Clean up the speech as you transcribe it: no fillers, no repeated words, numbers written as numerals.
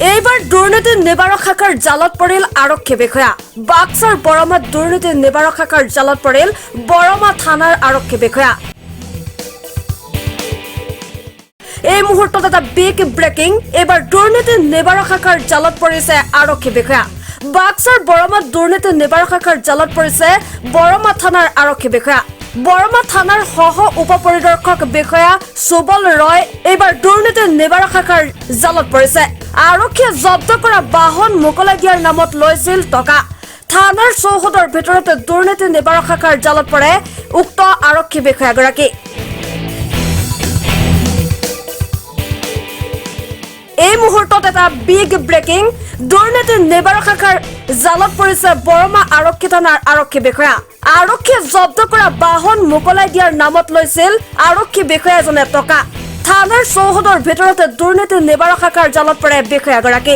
এইবাৰ দুৰ্নীতি নিবাৰক শাখাৰ জালত পৰিল আৰক্ষী বিষয়া। বাক্সাৰ বৰমাত দুৰ্নীতি নিবাৰক শাখাৰ জালত পৰিল বৰমা থানাৰ আৰক্ষী বিষয়া। এই মুহূৰ্তত এটা বিগ ব্ৰেকিং। এইবাৰ দুৰ্নীতি নিবাৰক শাখাৰ জালত পৰিছে আৰক্ষী বিষয়া। বাক্সাৰ বৰমাত দুৰ্নীতি নিবাৰক শাখাৰ জালত পৰিছে বৰমা থানাৰ আৰক্ষী বিষয়া। বৰমা থানাৰ সহ উপ পৰিদৰ্শক বিষয়া সুবল ৰয় এইবাৰ দুৰ্নীতি নিবাৰক শাখাৰ জালত পৰিছে। আৰক্ষীয়ে জব্দ কৰা বাহন মোকলাই দিয়াৰ নামত লৈছিল টকা। থানাৰ চৌহদৰ ভিতৰতে দুৰ্নীতি নিবাৰক শাখাৰ জালত পৰে উক্ত আৰক্ষী বিষয়াগৰাকী। এই মুহূৰ্তত এটা বিগ ব্ৰেকিং। দুৰ্নীতি নিবাৰক শাখাৰ জালত পৰিছে বৰমা আৰক্ষী থানাৰ আৰক্ষী বিষয়া। আৰক্ষীয়ে জব্দ কৰা বাহন মোকলাই দিয়াৰ নামত লৈছিল আৰক্ষী বিষয়া এজনে টকা। থানাৰ চৌহদৰ ভিতৰতে দুৰ্নীতি নিবাৰক শাখাৰ জালত পৰে বিষয়াগৰাকী।